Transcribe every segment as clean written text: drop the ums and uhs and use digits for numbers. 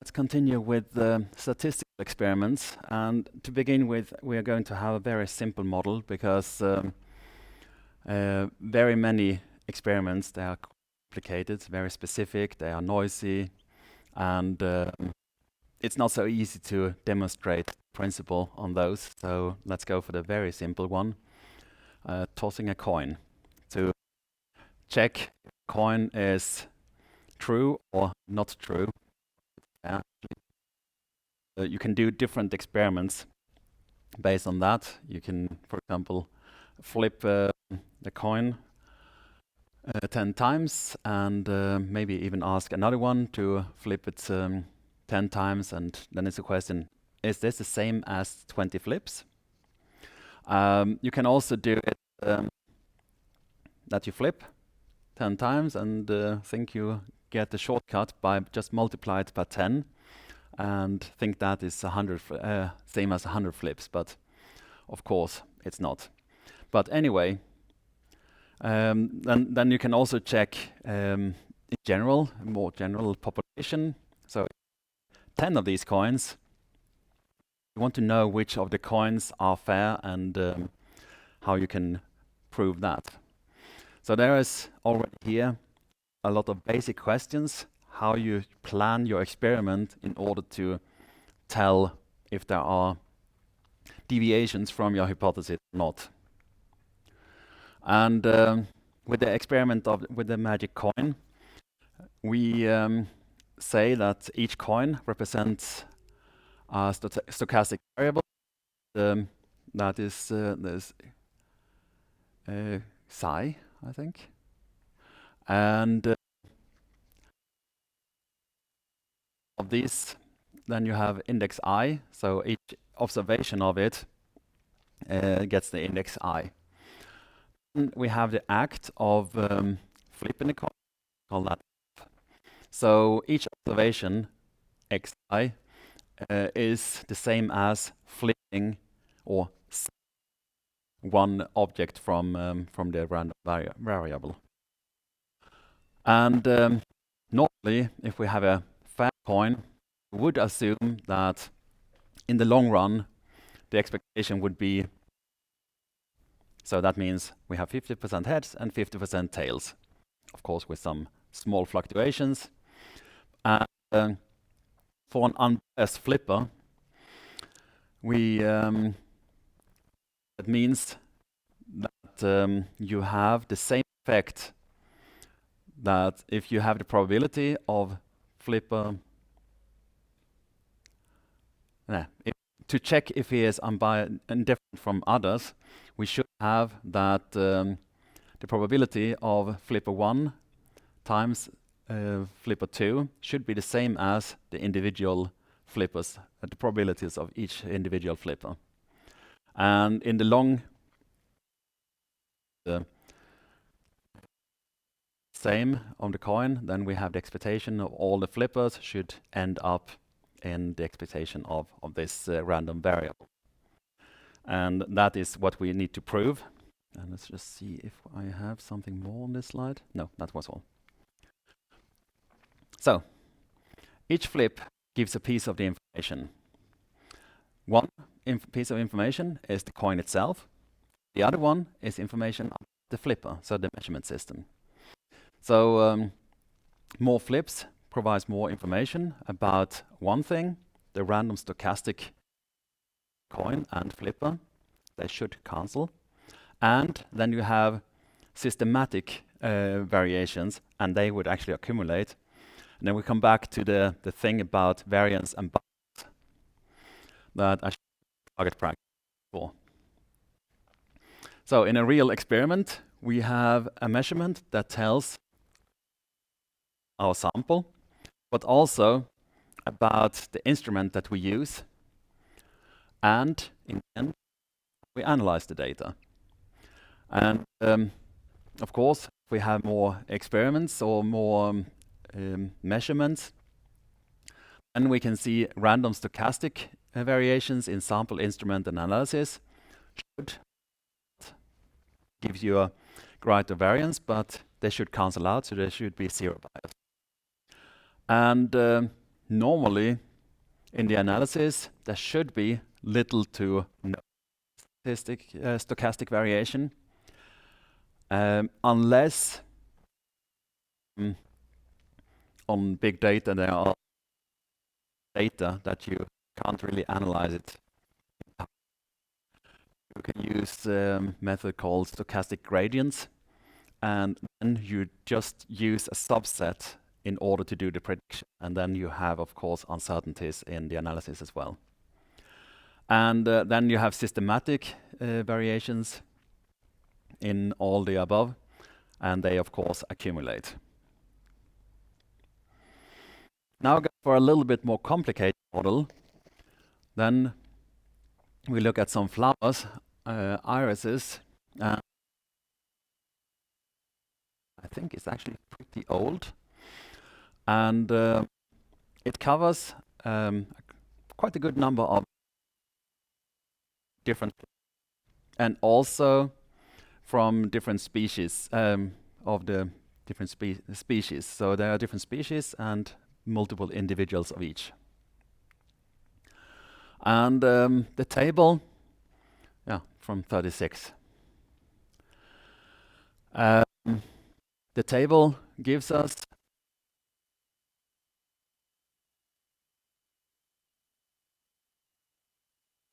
let's continue with the statistical experiments. And to begin with, we are going to have a very simple model because very many experiments, they are complicated, very specific, they are noisy, and it's not so easy to demonstrate principle on those. So let's go for the very simple one, tossing a coin to check if the coin is true or not true. You can do different experiments based on that. You can, for example, flip the coin 10 times and maybe even ask another one to flip it 10 times, and then it's a question, is this the same as 20 flips? You can also do it that you flip 10 times and think you get the shortcut by just multiply it by 10 and think that is 100 same as 100 flips, but of course it's not. But anyway, then you can also check in general, more general population. So 10 of these coins, you want to know which of the coins are fair and how you can prove that. So there is already here a lot of basic questions, how you plan your experiment in order to tell if there are deviations from your hypothesis or not. And with the experiment with the magic coin, we say that each coin represents a stochastic variable. That is there's psi, I think. And of these, then you have index I. So each observation of it gets the index I. And we have the act of flipping the coin, call that. So each observation, xi, is the same as flipping or one object from the random variable. And normally, if we have a fair coin, we would assume that in the long run, the expectation would be, so that means we have 50% heads and 50% tails, of course with some small fluctuations. And for an unbiased flipper, that means that you have the same effect that if you have the probability of flipper, to check if he is unbiased and different from others, we should have that the probability of flipper 1 times flipper 2 should be the same as the individual flippers, the probabilities of each individual flipper. And in the long same on the coin, then we have the expectation of all the flippers should end up in the expectation of this random variable. And that is what we need to prove. And let's just see if I have something more on this slide. No, that was all. So each flip gives a piece of the information. One piece of information is the coin itself. The other one is information about the flipper, so the measurement system. So more flips provides more information about one thing, the random stochastic coin and flipper. They should cancel. And then you have systematic variations, and they would actually accumulate. And then we come back to the thing about variance and bias that I should target practice for. So in a real experiment, we have a measurement that tells our sample, but also about the instrument that we use. And in the end, we analyze the data. And of course, if we have more experiments or more measurements, and we can see random stochastic variations in sample, instrument, and analysis. Should give you a greater variance, but they should cancel out, so there should be zero bias. And normally in the analysis there should be little to no stochastic variation, unless on big data there are data that you can't really analyze it. You can use a method called stochastic gradients, and then you just use a subset in order to do the prediction, and then you have, of course, uncertainties in the analysis as well. And then you have systematic variations in all the above, and they, of course, accumulate. Now go for a little bit more complicated model. Then we look at some flowers, irises. I think it's actually pretty old. And it covers quite a good number of different, and also from different species of the different species. So there are different species and multiple individuals of each. And the table, from 36. The table gives us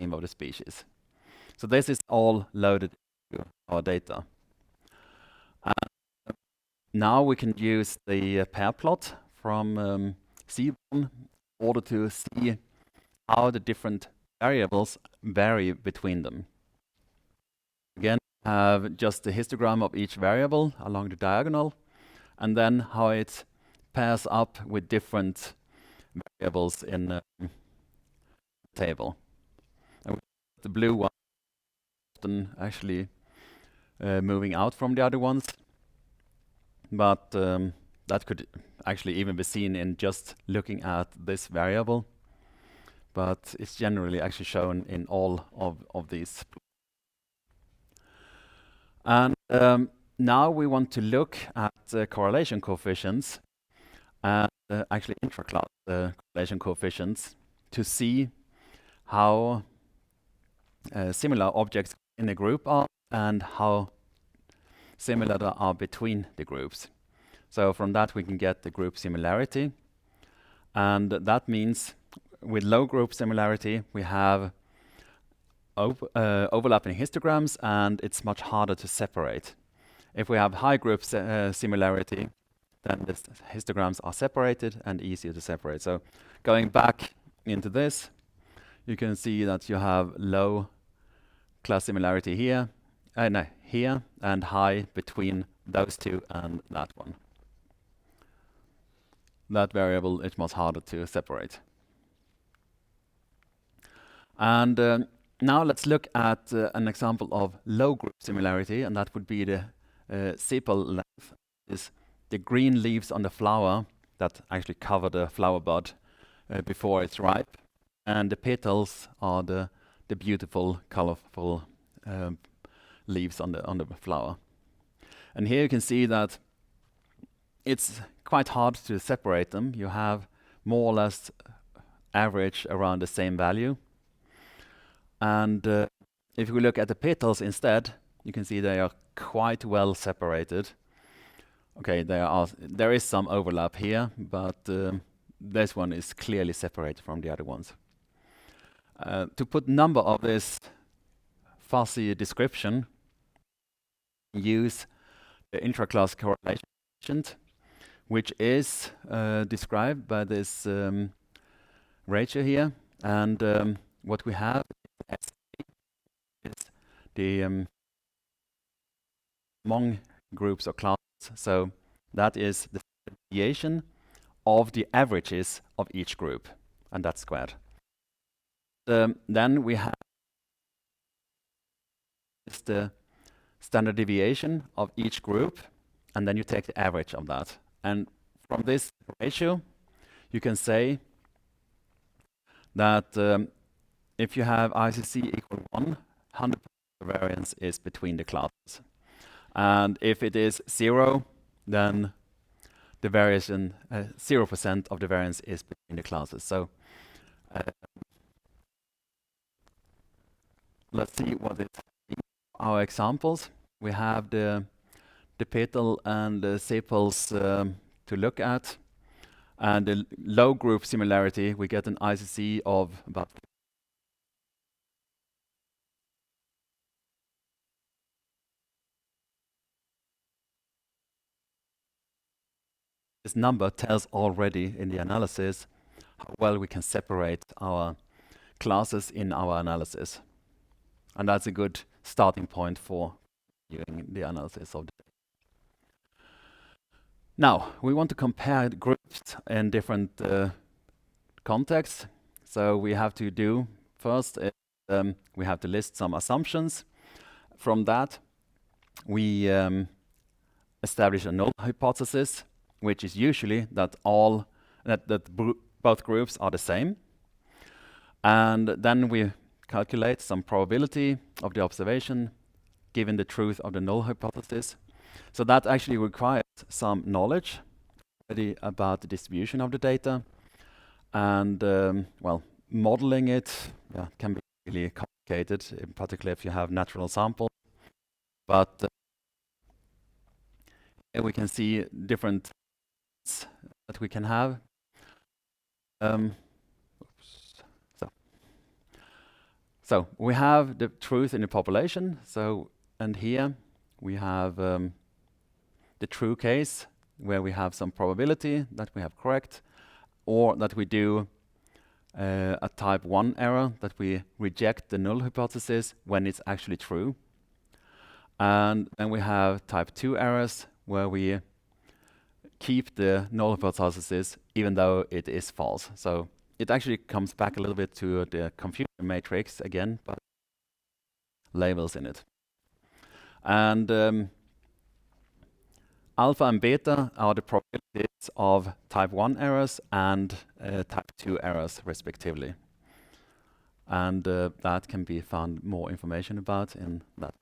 name of the species. So this is all loaded into our data. And now we can use the pair plot from C1 in order to see how the different variables vary between them. Again, have just the histogram of each variable along the diagonal, and then how it pairs up with different variables in the table. And the blue one often actually moving out from the other ones, but that could actually even be seen in just looking at this variable, but it's generally actually shown in all of these. And now we want to look at correlation coefficients and actually intra-class correlation coefficients to see how similar objects in a group are and how similar they are between the groups. So from that we can get the group similarity, and that means with low group similarity we have overlapping histograms, and it's much harder to separate. If we have high group similarity, then the histograms are separated and easier to separate. So going back into this, you can see that you have low class similarity here, here, and high between those two and that one. That variable is much harder to separate. And now let's look at an example of low group similarity, and that would be the sepal length, is the green leaves on the flower that actually cover the flower bud before it's ripe, and the petals are the beautiful, colorful leaves on the flower. And here you can see that it's quite hard to separate them. You have more or less average around the same value. And if we look at the petals instead, you can see they are quite well separated. Okay, there is some overlap here, but this one is clearly separated from the other ones. To put number of this fuzzy description, use the intra-class correlation coefficient, which is described by this ratio here. And what we have is the among groups or classes. So that is the deviation of the averages of each group, and that's squared. Then we have the standard deviation of each group, and then you take the average of that. And from this ratio, you can say that if you have ICC equal 1, 100% variance is between the classes. And if it is 0, then the variation, 0% of the variance is between the classes. So let's see what it our examples. We have the petal and the sepals to look at. And the low group similarity, we get an ICC of about this number tells already in the analysis how well we can separate our classes in our analysis. And that's a good starting point for doing the analysis of the data. Now, we want to compare groups in different contexts. So we have to do first, we have to list some assumptions. From that, we establish a null hypothesis, which is usually that both groups are the same. And then we calculate some probability of the observation given the truth of the null hypothesis. So that actually requires some knowledge already about the distribution of the data. And well, modeling it can be really complicated, in particular if you have natural samples. But here we can see different that we can have. So we have the truth in the population. So, and here we have the true case where we have some probability that we have correct, or that we do a type 1 error, that we reject the null hypothesis when it's actually true. And then we have type 2 errors where we keep the null hypothesis even though it is false. So it actually comes back a little bit to the confusion matrix again, but labels in it. And alpha and beta are the probabilities of type 1 errors and type 2 errors, respectively. And that can be found more information about in that.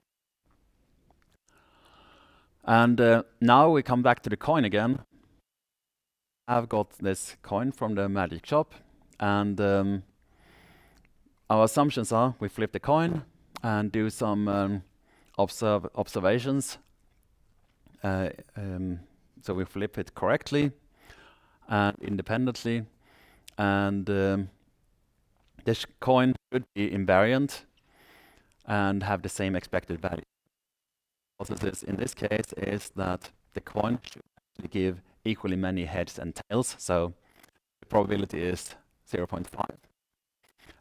And now we come back to the coin again. I've got this coin from the magic shop, and our assumptions are we flip the coin and do some observations. So we flip it correctly and independently, and this coin should be invariant and have the same expected value. Hypothesis in this case is that the coin should actually give equally many heads and tails, so the probability is 0.5.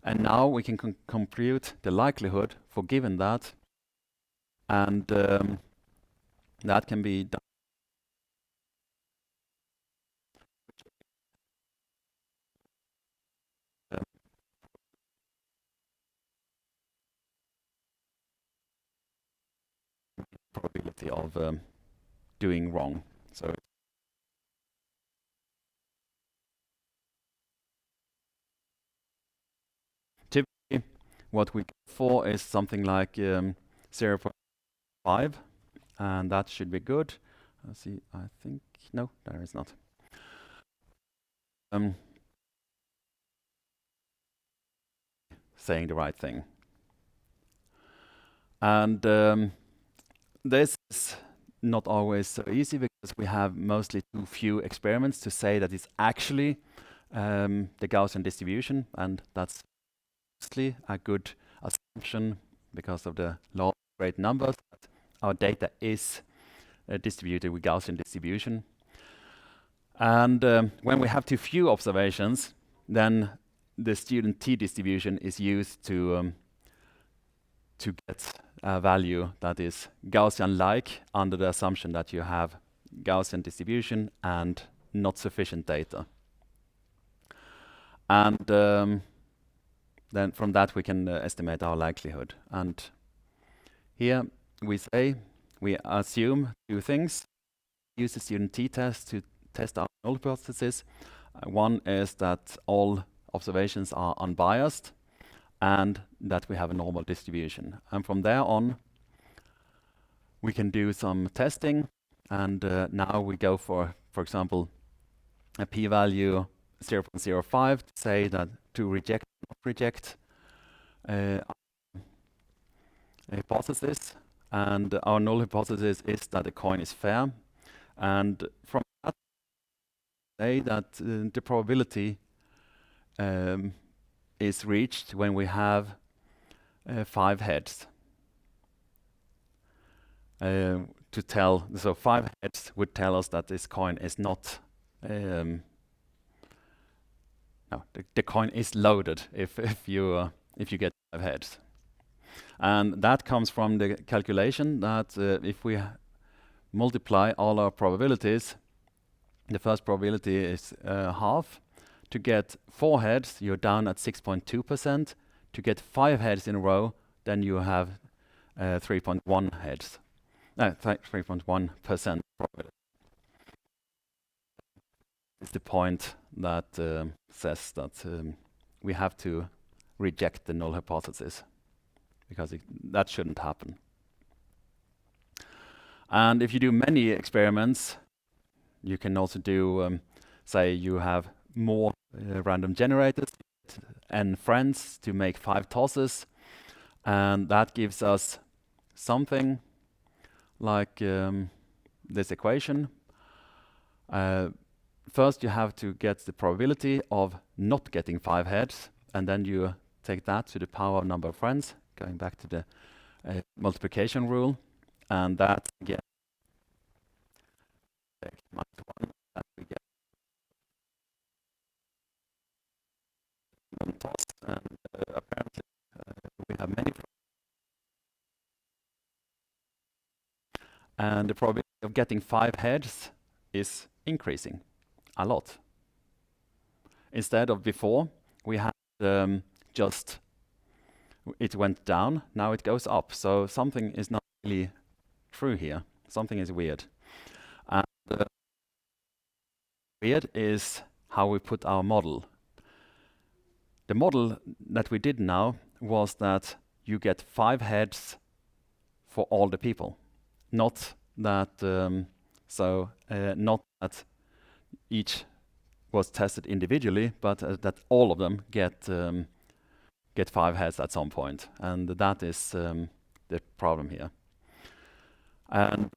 And now we can compute the likelihood for given that, and that can be done. Probability of doing wrong. So typically what we go for is something like 0.5, and that should be good. Let's see, I think, no, there is not. Saying the right thing. And this is not always so easy because we have mostly too few experiments to say that it's actually the Gaussian distribution, and that's mostly a good assumption because of the law of great numbers that our data is distributed with Gaussian distribution. And when we have too few observations, then the student t distribution is used to get a value that is Gaussian-like under the assumption that you have Gaussian distribution and not sufficient data. And then from that we can estimate our likelihood. And here we say we assume two things. Use the student t-test to test our null hypothesis. One is that all observations are unbiased and that we have a normal distribution. And from there on, we can do some testing. And now we go for for example, a p-value 0.05 to say that to reject or not reject a hypothesis, and our null hypothesis is that the coin is fair, and from that say that the probability is reached when we have 5 heads. So 5 heads would tell us that this coin is not no, the coin is loaded if you get 5 heads, and that comes from the calculation that if we multiply all our probabilities, the first probability is half. To get 4 heads, you're down at 6.2%. To get 5 heads in a row, then you have 3.1 heads. 3.1% probability. It's the point that says that we have to reject the null hypothesis, because that shouldn't happen. And if you do many experiments, you can also do, say you have more random generators, n friends to make 5 tosses, and that gives us something like this equation. First you have to get the probability of not getting 5 heads, and then you take that to the power of number of friends, going back to the multiplication rule, and that again -1, and we get one toss, and apparently we have many friends. And the probability of getting 5 heads is increasing a lot. Instead of before, we had just it went down, now it goes up. So something is not really true here. Something is weird. And weird is how we put our model. The model that we did now was that you get 5 heads for all the people. Not that not that each was tested individually, but that all of them get 5 heads at some point, and that is the problem here. And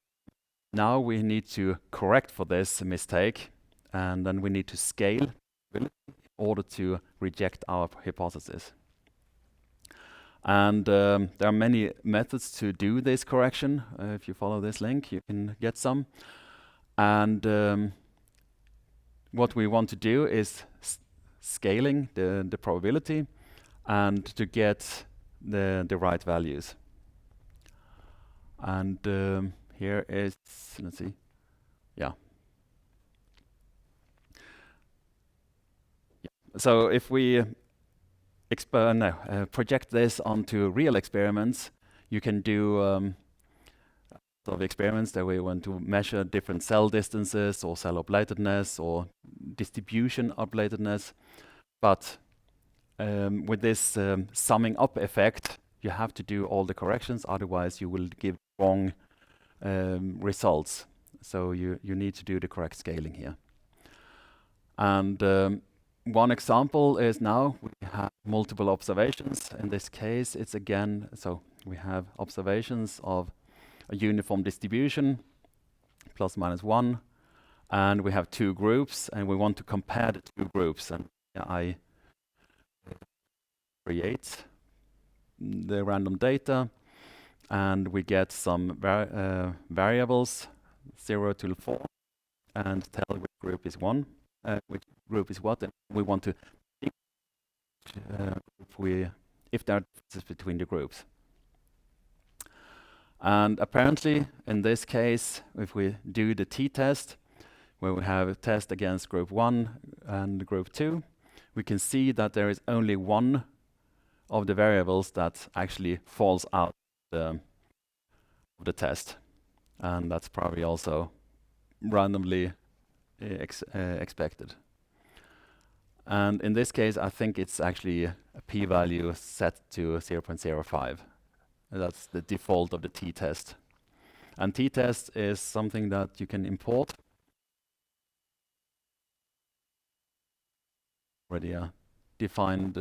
now we need to correct for this mistake, and then we need to scale in order to reject our hypothesis. And there are many methods to do this correction. If you follow this link, you can get some. And what we want to do is scaling the probability and to get the right values. And here is, let's see, yeah. So if we project this onto real experiments, you can do sort of experiments that we want to measure different cell distances or cell ablatedness or distribution ablatedness. But with this summing up effect, you have to do all the corrections, otherwise you will give wrong results. So you need to do the correct scaling here. And one example is now we have multiple observations. In this case, it's again, so we have observations of a uniform distribution, ±1, and we have 2 groups, and we want to compare the 2 groups. And I create the random data, and we get some variables, 0 to 4, and tell which group is what, and we want to if there are differences between the groups. And apparently, in this case, if we do the t-test, where we have a test against group 1 and group 2, we can see that there is only one of the variables that actually falls out of the test. And that's probably also randomly expected. And in this case, I think it's actually a p-value set to 0.05. That's the default of the t-test. And t-test is something that you can import already defined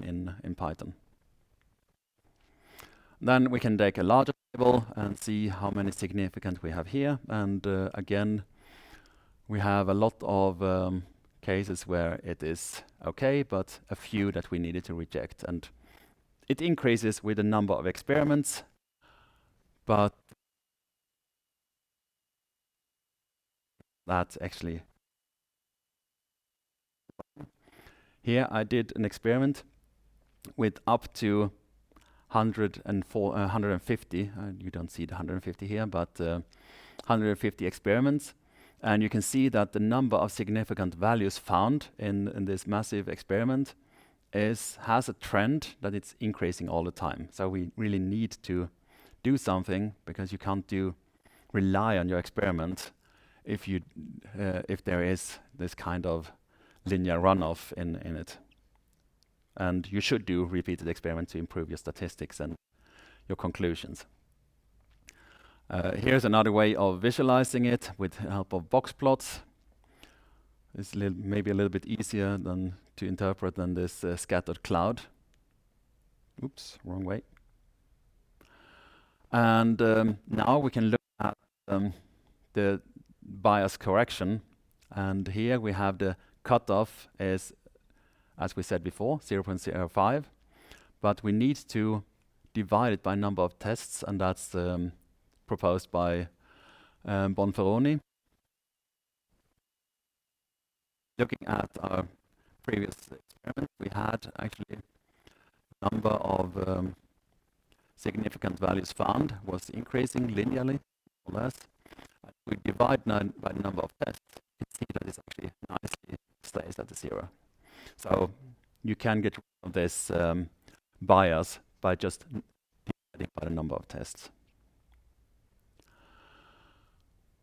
in Python. Then we can take a larger table and see how many significant we have here. And again, we have a lot of cases where it is okay, but a few that we needed to reject. And it increases with the number of experiments, but that's actually... Here I did an experiment with up to 150. You don't see the 150 here, but 150 experiments. And you can see that the number of significant values found in this massive experiment has a trend that it's increasing all the time. So we really need to do something, because you can't rely on your experiment if there is this kind of linear runoff in it. And you should do repeated experiments to improve your statistics and your conclusions. Here's another way of visualizing it with the help of box plots. It's maybe a little bit easier to interpret than this scattered cloud. Oops, wrong way. And now we can look at the bias correction. And here we have the cutoff is, as we said before, 0.05. But we need to divide it by number of tests, and that's proposed by Bonferroni. Looking at our previous experiment, we had actually number of significant values found was increasing linearly, more or less. We divide by the number of tests, you can see that it actually nicely stays at the 0. So you can get rid of this bias by just dividing by the number of tests.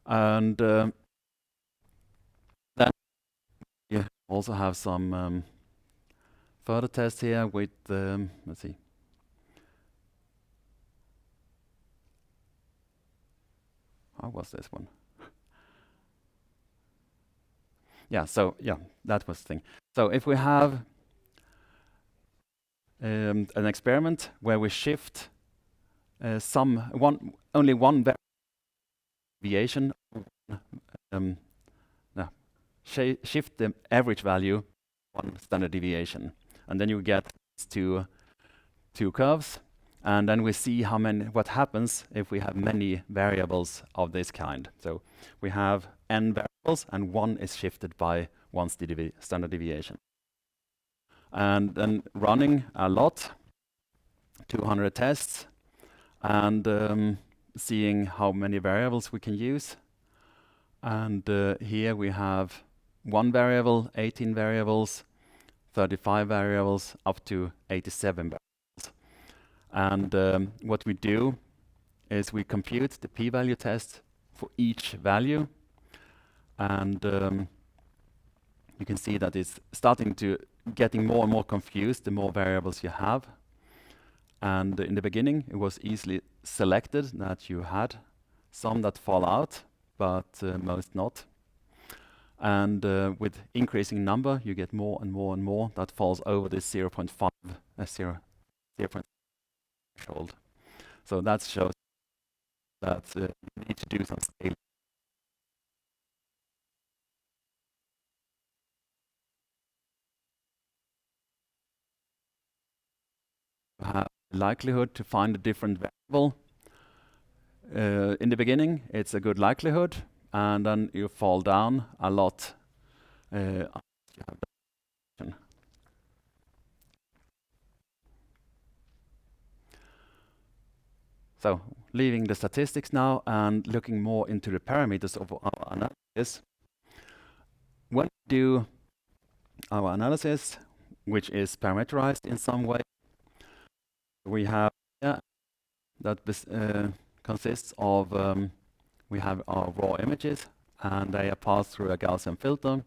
And then you also have some further tests here with, let's see. How was this one? That was the thing. So if we have an experiment where we shift only one deviation, shift the average value one standard deviation, and then you get two curves, and then we see what happens if we have many variables of this kind. So we have n variables, and one is shifted by one standard deviation. And then running a lot, 200 tests, and seeing how many variables we can use. And here we have 1 variable, 18 variables, 35 variables, up to 87 variables. And what we do is we compute the p-value test for each value. And you can see that it's starting to getting more and more confused the more variables you have. And in the beginning, it was easily selected that you had some that fall out, but most not. And with increasing number, you get more and more and more that falls over this 0.5 threshold. So that shows that you need to do some scaling. You have likelihood to find a different variable. In the beginning, it's a good likelihood, and then you fall down a lot. So leaving the statistics now and looking more into the parameters of our analysis. When we do our analysis, which is parameterized in some way, we have that consists of, we have our raw images, and they are passed through a Gaussian filter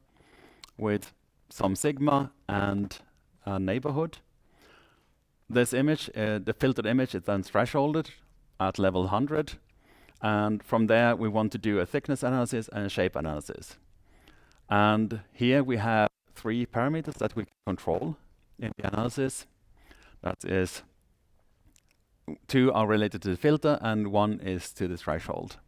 with some sigma and a neighborhood. This image, the filtered image, is then thresholded at level 100. And from there, we want to do a thickness analysis and a shape analysis. And here we have three parameters that we control in the analysis. That is, two are related to the filter and one is to the threshold.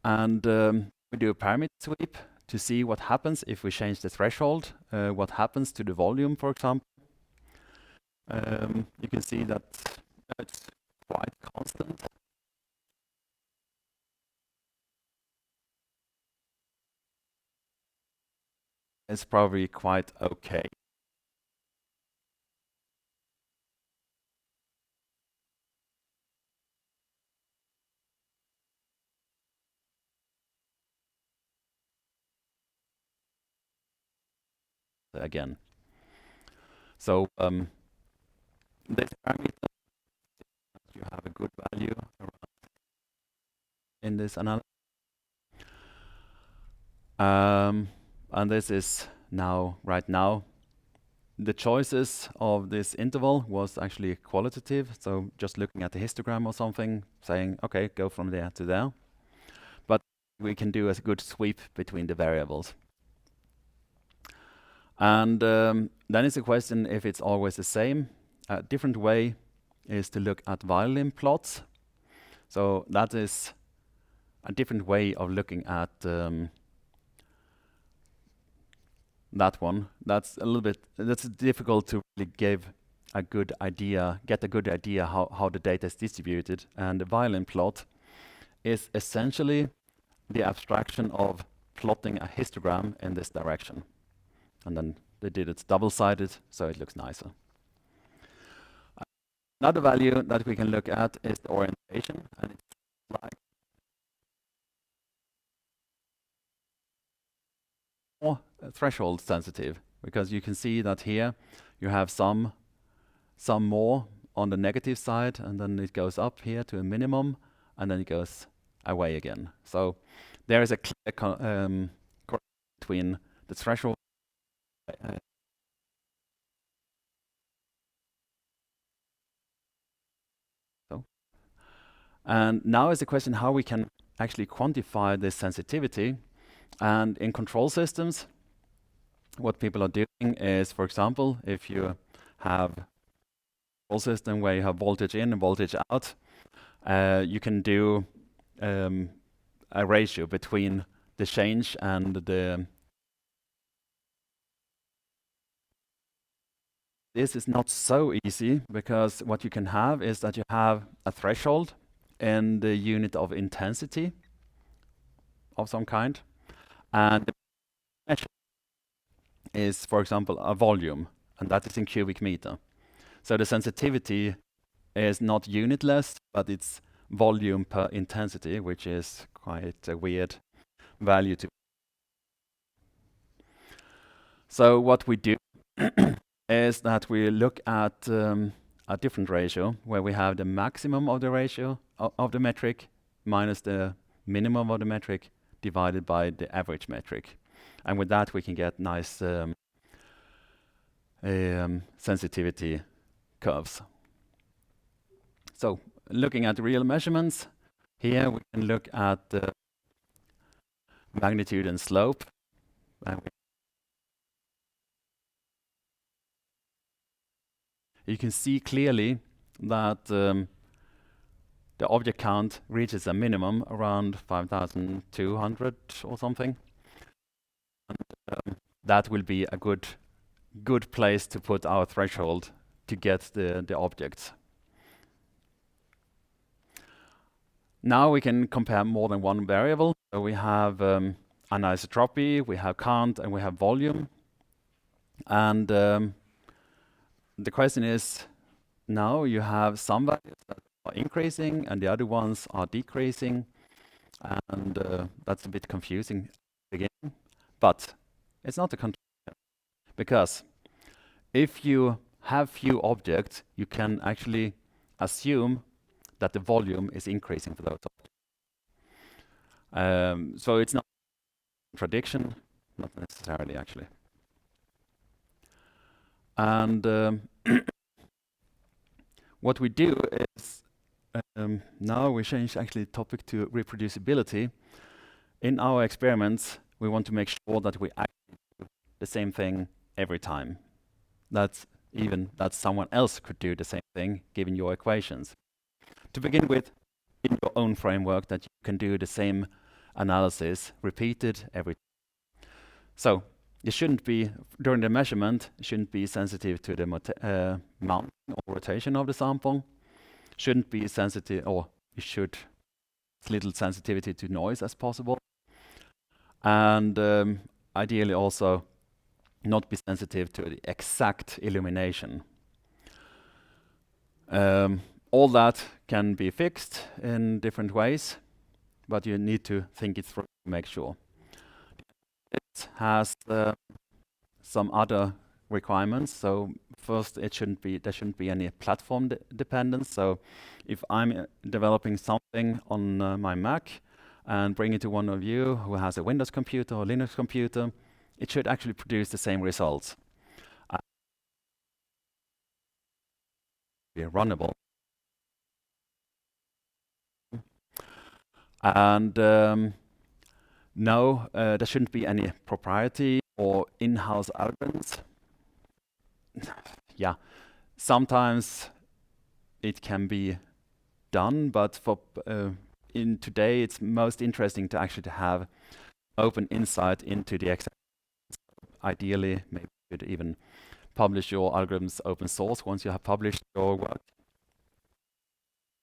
And we do a parameter sweep to see what happens if we change the threshold, what happens to the volume, for example. You can see that it's quite constant. It's probably quite okay. Again. So this parameter, you have a good value in this analysis. And this is now, right now, the choices of this interval was actually qualitative. So just looking at the histogram or something, saying, okay, go from there to there. But we can do a good sweep between the variables. And then it's a question if it's always the same. A different way is to look at violin plots. So that is a different way of looking at that one. That's a little bit, that's difficult to really give a good idea, get a good idea how the data is distributed. And the violin plot is essentially the abstraction of plotting a histogram in this direction. And then they did it double-sided, so it looks nicer. Another value that we can look at is the orientation, and it's like more threshold sensitive, because you can see that here you have some more on the negative side, and then it goes up here to a minimum, and then it goes away again. So there is a clear correlation between the threshold and now is the question how we can actually quantify this sensitivity. And in control systems, what people are doing is, for example, if you have a control system where you have voltage in and voltage out, you can do a ratio between the change and the... This is not so easy, because what you can have is that you have a threshold in the unit of intensity of some kind, and the measure is, for example, a volume, and that is in cubic meter. So the sensitivity is not unitless, but it's volume per intensity, which is quite a weird value to. So what we do is that we look at a different ratio where we have the maximum of the ratio of the metric minus the minimum of the metric divided by the average metric. And with that, we can get nice sensitivity curves. So looking at real measurements, here we can look at the magnitude and slope. And you can see clearly that the object count reaches a minimum around 5,200 or something. And that will be a good place to put our threshold to get the objects. Now we can compare more than one variable. So we have anisotropy, we have count, and we have volume. And the question is, now you have some values that are increasing and the other ones are decreasing. And that's a bit confusing again. But it's not a contradiction, because if you have few objects, you can actually assume that the volume is increasing for those objects. So it's not a contradiction, not necessarily actually. And what we do is, now we change actually the topic to reproducibility. In our experiments, We want to make sure that we actually do the same thing every time. That someone else could do the same thing given your equations. To begin with, in your own framework, that you can do the same analysis repeated every time. So you shouldn't be, during the measurement, shouldn't be sensitive to the mounting or rotation of the sample. Shouldn't be sensitive, or you should as little sensitivity to noise as possible. And ideally also not be sensitive to the exact illumination. All that can be fixed in different ways, but you need to think it through to make sure. It has some other requirements. So first, there shouldn't be any platform dependence. So if I'm developing something on my Mac and bring it to one of you who has a Windows computer or Linux computer, it should actually produce the same results. Be runnable. And no, there shouldn't be any proprietary or in-house algorithms. Yeah, sometimes it can be done, but for in today it's most interesting to actually have open insight into the exact. Ideally, maybe you could even publish your algorithms open source once you have published your work.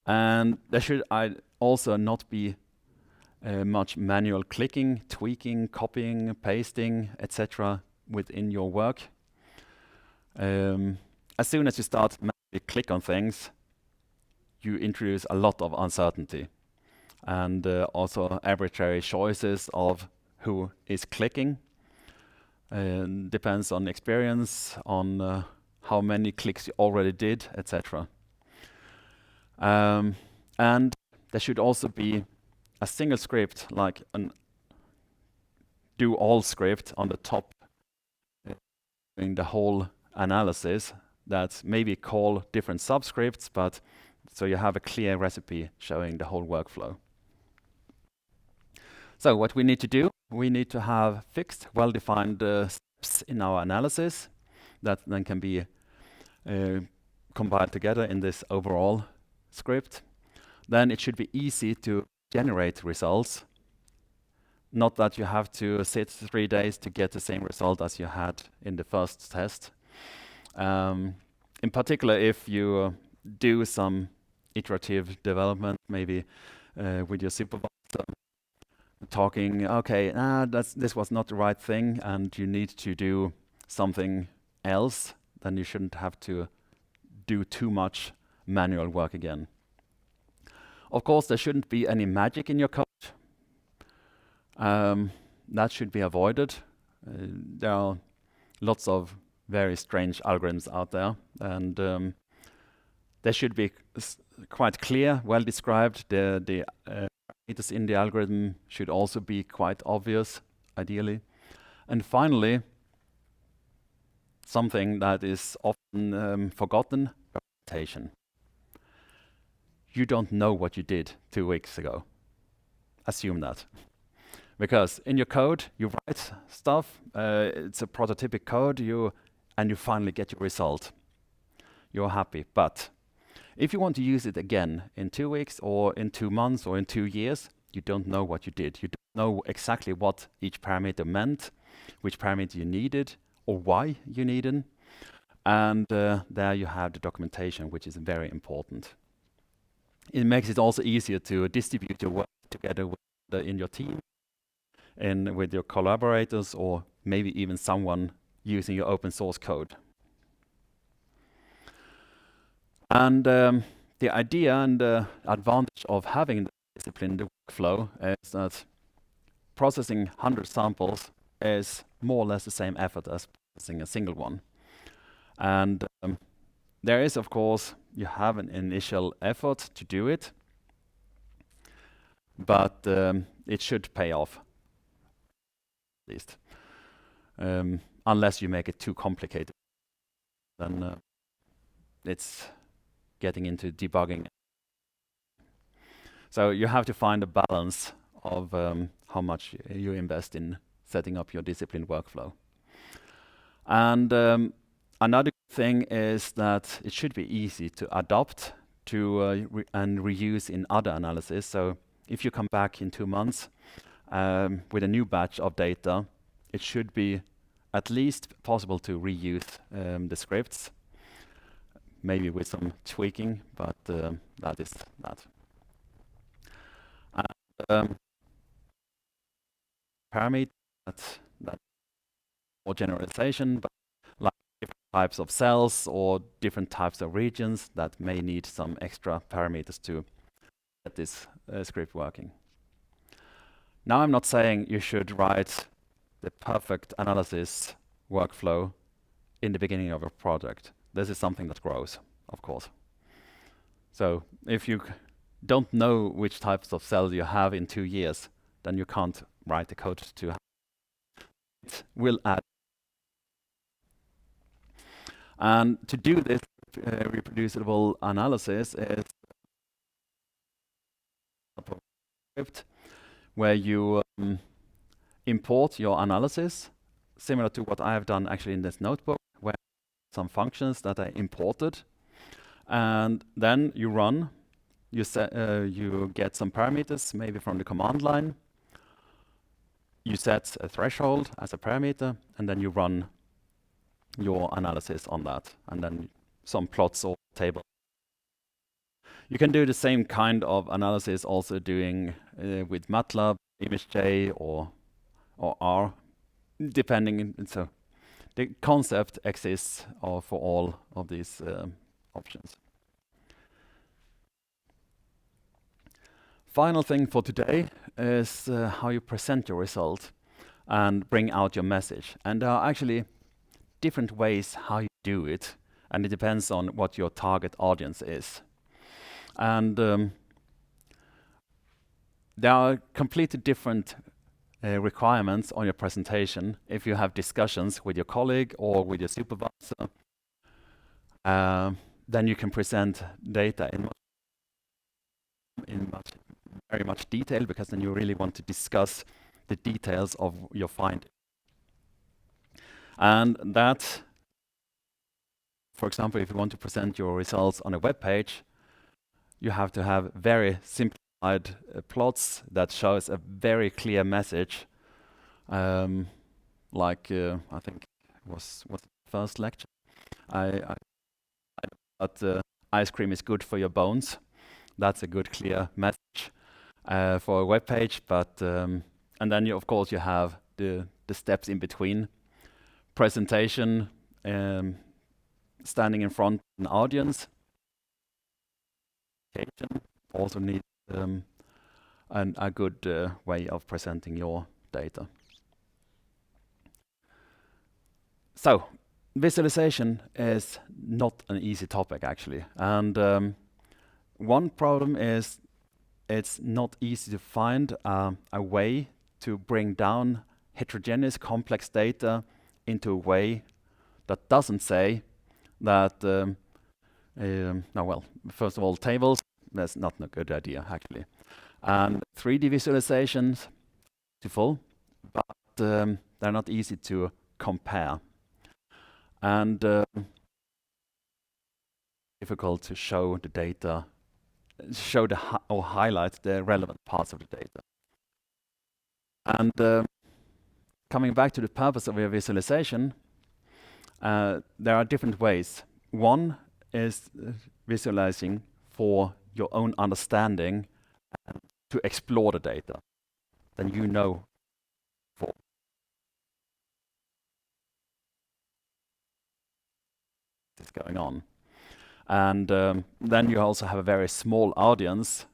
And there should also not be much manual clicking, tweaking, copying, pasting, etc. within your work. As soon as you start manually click on things, you introduce a lot of uncertainty and also arbitrary choices of who is clicking. Depends on experience, on how many clicks you already did, etc. And there should also be a single script, like an do-all script on the top, doing the whole analysis, that maybe call different subscripts, but so you have a clear recipe showing the whole workflow. So what we need to do, we need to have fixed, well-defined steps in our analysis that then can be compiled together in this overall script. Then it should be easy to generate results. Not that you have to sit 3 days to get the same result as you had in the first test. In particular, if you do some iterative development, maybe with your supervisor, talking, okay, this was not the right thing, and you need to do something else, then you shouldn't have to do too much manual work again. Of course, there shouldn't be any magic in your code. That should be avoided. There are lots of very strange algorithms out there, and they should be quite clear, well described. The parameters in the algorithm should also be quite obvious, ideally. And finally, something that is often forgotten, representation. You don't know what you did 2 weeks ago. Assume that. Because in your code, you write stuff, it's a prototypic code, and you finally get your result. You're happy. But if you want to use it again in 2 weeks or in 2 months or in 2 years, you don't know what you did. You don't know exactly what each parameter meant, which parameter you needed, or why you needed. And there you have the documentation, which is very important. It makes it also easier to distribute your work together in your team and with your collaborators, or maybe even someone using your open source code. And the idea and the advantage of having the discipline, the workflow, is that processing 100 samples is more or less the same effort as processing a single one. And there is, of course, you have an initial effort to do it, but it should pay off, at least. Unless you make it too complicated, then it's getting into debugging. So you have to find a balance of how much you invest in setting up your discipline workflow. And another thing is that it should be easy to adopt to and reuse in other analysis. So if you come back in 2 months with a new batch of data, it should be at least possible to reuse the scripts, maybe with some tweaking, but that is that. And parameter, that's more generalization, but like different types of cells or different types of regions that may need some extra parameters to get this script working. Now, I'm not saying you should write the perfect analysis workflow in the beginning of a project. This is something that grows, of course. So if you don't know which types of cells you have in 2 years, then you can't write the code to have it. Will add. And to do this reproducible analysis is a script where you import your analysis, similar to what I have done actually in this notebook, where some functions that I imported, and then you run. You get some parameters, maybe from the command line. You set a threshold as a parameter, and then you run your analysis on that, and then some plots or table. You can do the same kind of analysis also doing with MATLAB, ImageJ, or R, depending. So the concept exists for all of these options. Final thing for today is how you present your result and bring out your message. And there are actually different ways how you do it, and it depends on what your target audience is. And there are completely different requirements on your presentation if you have discussions with your colleague or with your supervisor. Then you can present data in very much detail, because then you really want to discuss the details of your finding. And that, for example, if you want to present your results on a web page, you have to have very simplified plots that shows a very clear message. Like I think it was the first lecture. I that ice cream is good for your bones. That's a good, clear message for a web page. But and then of course you have the steps in between. Presentation, standing in front of an audience. Also need a good way of presenting your data. So visualization is not an easy topic actually, and one problem is it's not easy to find a way to bring down heterogeneous complex data into a way that doesn't say that first of all, tables, that's not a good idea actually. And 3D visualizations, beautiful, but they're not easy to compare. And difficult to show the data, show or highlight the relevant parts of the data. And coming back to the purpose of your visualization, there are different ways. One is visualizing for your own understanding and to explore the data. Then you know what is going on. And then you also have a very small audience.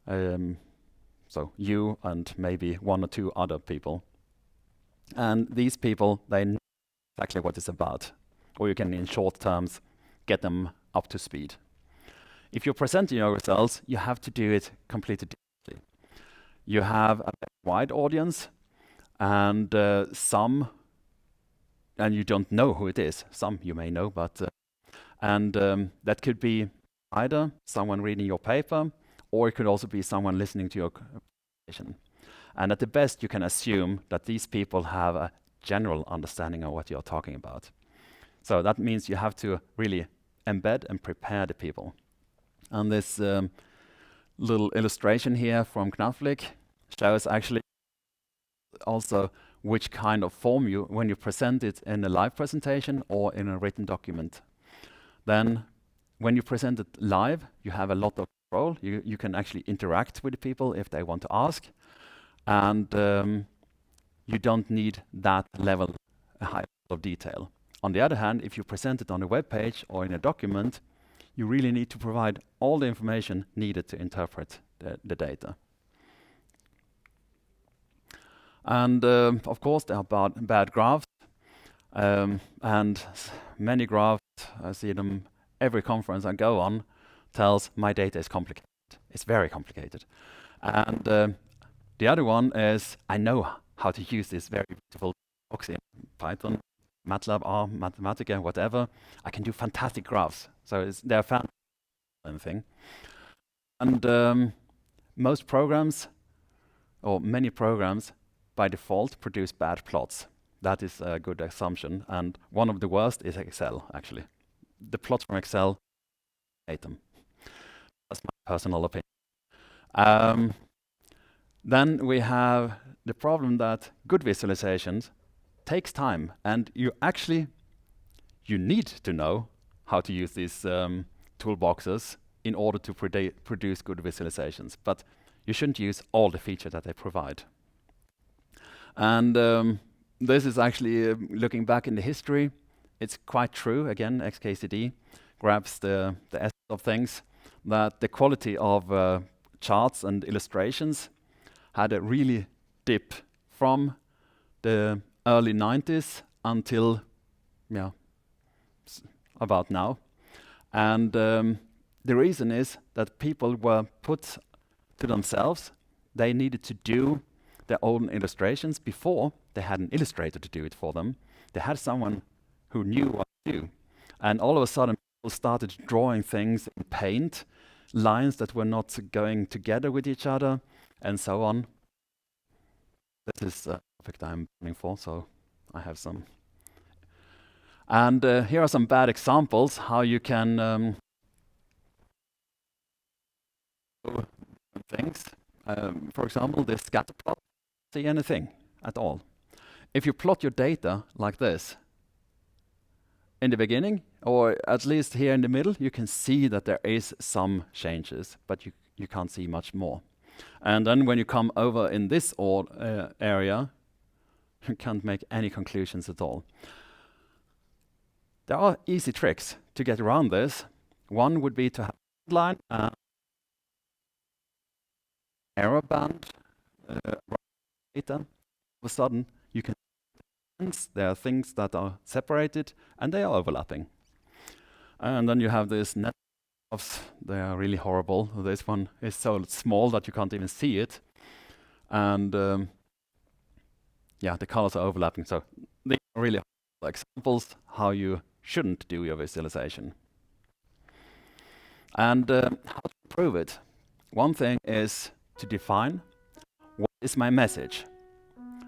So you and maybe 1 or 2 other people. And these people, they know exactly what it's about. Or you can, in short terms, get them up to speed. If you're presenting your results, you have to do it completely differently. You have a wide audience, and some, and you don't know who it is. Some you may know, but that could be either someone reading your paper, or it could also be someone listening to your presentation. And at the best, you can assume that these people have a general understanding of what you're talking about. So that means you have to really embed and prepare the people. And this little illustration here from Knaflik shows actually also which kind of form when you present it in a live presentation or in a written document. Then when you present it live, you have a lot of control. You can actually interact with the people if they want to ask. And you don't need that level, a high level of detail. On the other hand, if you present it on a web page or in a document, you really need to provide all the information needed to interpret the data. And of course, there are bad graphs. And many graphs, I see them every conference I go on, tells my data is complicated. It's very complicated. And the other one is, I know how to use this very beautiful box in Python, MATLAB, R, Mathematica, whatever. I can do fantastic graphs. So they're fantastic thing. And most programs, or many programs, by default produce bad plots. That is a good assumption. And one of the worst is Excel, actually. The plots from Excel, I hate them. That's my personal opinion. Then we have the problem that good visualizations takes time, and you need to know how to use these toolboxes in order to produce good visualizations. But you shouldn't use all the features that they provide. And this is actually, looking back in the history, it's quite true. Again, XKCD grabs the essence of things, that the quality of charts and illustrations had a really dip from the early 90s until about now. And the reason is that people were put to themselves. They needed to do their own illustrations before they had an illustrator to do it for them. They had someone who knew what to do. And all of a sudden, people started drawing things in Paint, lines that were not going together with each other, and so on. This is a topic that I'm planning for, so I have some. And here are some bad examples how you can do things. For example, this scatter plot. See anything at all. If you plot your data like this, in the beginning, or at least here in the middle, you can see that there is some changes, but you can't see much more. And then when you come over in this area, you can't make any conclusions at all. There are easy tricks to get around this. One would be to have a line and error band data. All of a sudden, you can sense there are things that are separated and they are overlapping. And then you have this net graphs. They are really horrible. This one is so small that you can't even see it. And the colors are overlapping. So these are really examples how you shouldn't do your visualization. And how to improve it? One thing is to define what is my message.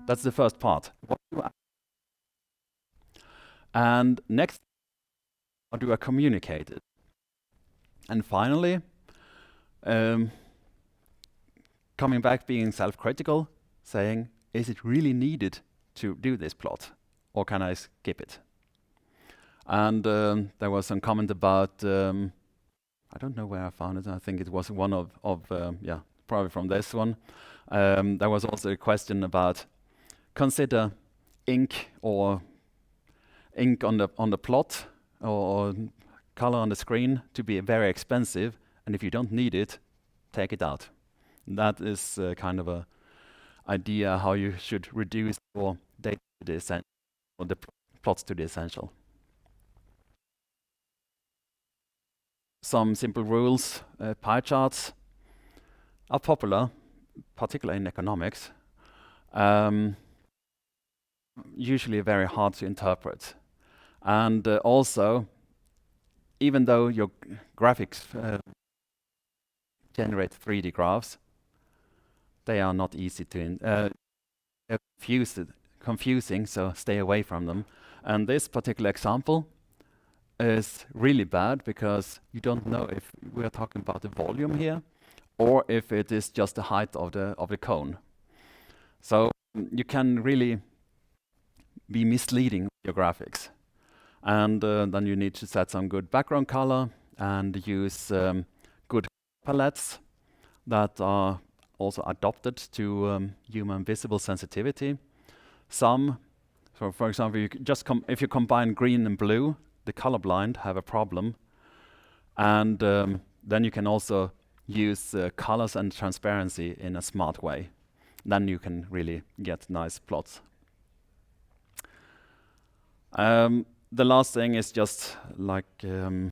That's the first part. What do I and next, how do I communicate it? And finally, coming back, being self-critical, saying, is it really needed to do this plot, or can I skip it? And there was some comment about, I don't know where I found it. I think it was one of probably from this one. There was also a question about consider ink on the plot or color on the screen to be very expensive, and if you don't need it, take it out. That is kind of a idea how you should reduce your data to the essential, or the plots to the essential. Some simple rules. Pie charts are popular, particularly in economics. Usually very hard to interpret. And also, even though your graphics generate 3D graphs, they are not easy to confusing, so stay away from them. And this particular example is really bad because you don't know if we are talking about the volume here or if it is just the height of the cone. So you can really be misleading with your graphics. And then you need to set some good background color and use good palettes that are also adapted to human visible sensitivity. So for example, if you combine green and blue, the colorblind have a problem. And then you can also use colors and transparency in a smart way. Then you can really get nice plots. The last thing is just like an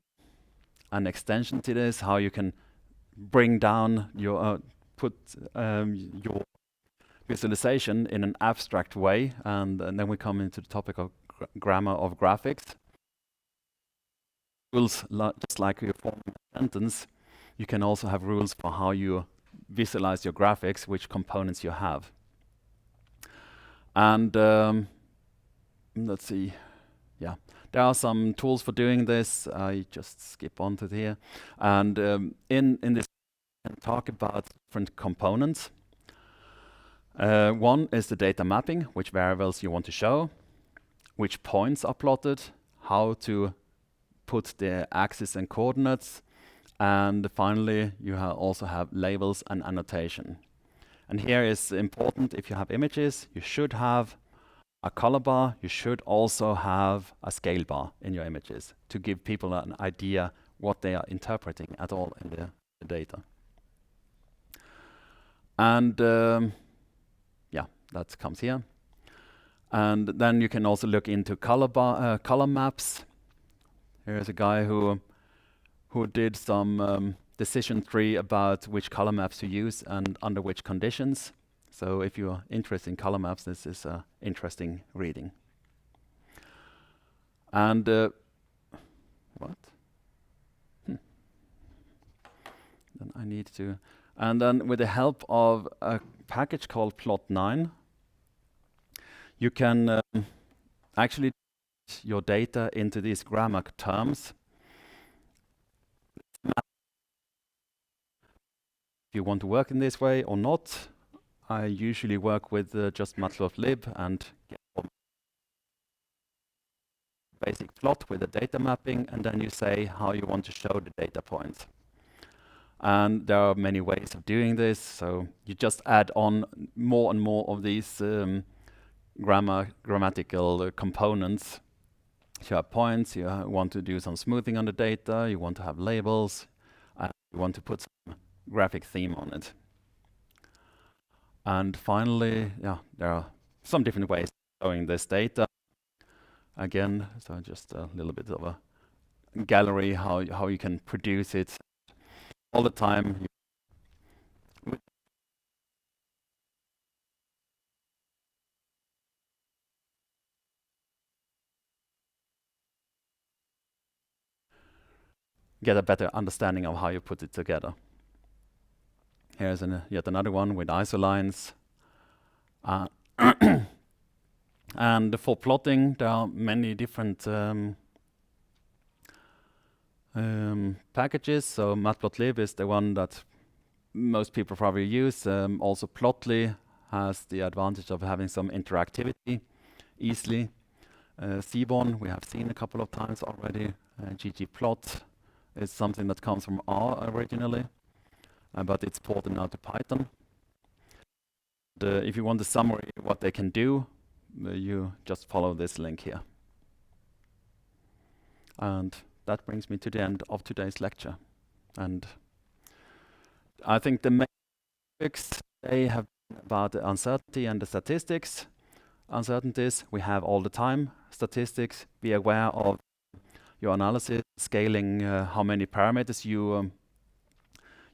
extension to this, how you can bring down your your visualization in an abstract way, and then we come into the topic of grammar of graphics. Rules, just like you form a sentence, you can also have rules for how you visualize your graphics, which components you have. And let's see, yeah, there are some tools for doing this. I just skip on to here. And in this, we can talk about different components. One is the data mapping, which variables you want to show, which points are plotted, how to put the axis and coordinates, and finally you also have labels and annotation. And here is important, if you have images, you should have a color bar, you should also have a scale bar in your images to give people an idea what they are interpreting at all in the data. And yeah, that comes here. And then you can also look into color maps. Here's a guy who did some decision tree about which color maps to use and under which conditions. So if you're interested in color maps, this is interesting reading. And what? Then I need to. And then with the help of a package called Plot9, you can actually put your data into these grammar terms. If you want to work in this way or not, I usually work with just matplotlib and get a basic plot with the data mapping, and then you say how you want to show the data points. And there are many ways of doing this, so you just add on more and more of these grammatical components. If you have points, you want to do some smoothing on the data, you want to have labels, and you want to put some graphic theme on it. And finally, yeah, there are some different ways of showing this data. Again, so just a little bit of a gallery, how you can produce it all the time. Get a better understanding of how you put it together. Here's yet another one with isolines. And for plotting, there are many different packages. So matplotlib is the one that most people probably use. Also Plotly has the advantage of having some interactivity easily. Seaborn we have seen a couple of times already. ggplot is something that comes from R originally, but it's ported now to Python. If you want the summary what they can do, you just follow this link here. And that brings me to the end of today's lecture. And I think the main topics they have about the uncertainty and the statistics. Uncertainties we have all the time. Statistics, be aware of your analysis, scaling how many parameters you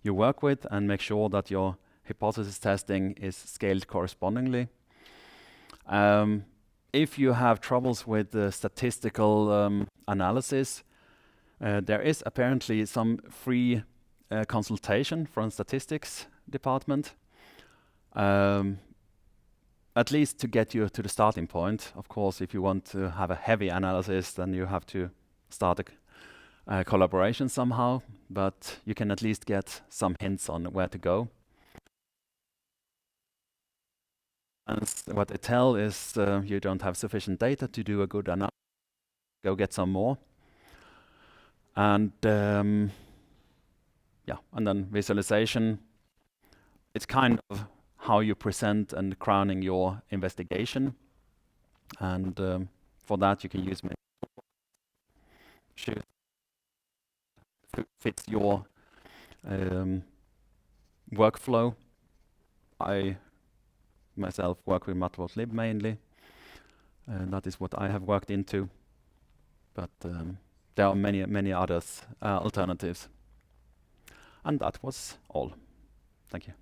work with, and make sure that your hypothesis testing is scaled correspondingly. If you have troubles with the statistical analysis, there is apparently some free consultation from statistics department. At least to get you to the starting point. Of course, if you want to have a heavy analysis, then you have to start a collaboration somehow, but you can at least get some hints on where to go. And what they tell is you don't have sufficient data to do a good analysis, go get some more. And yeah, and then visualization, it's kind of how you present and crowning your investigation. And for that, you can use fits your workflow. I myself work with matplotlib mainly, and that is what I have worked into. But there are many others alternatives. And that was all. Thank you.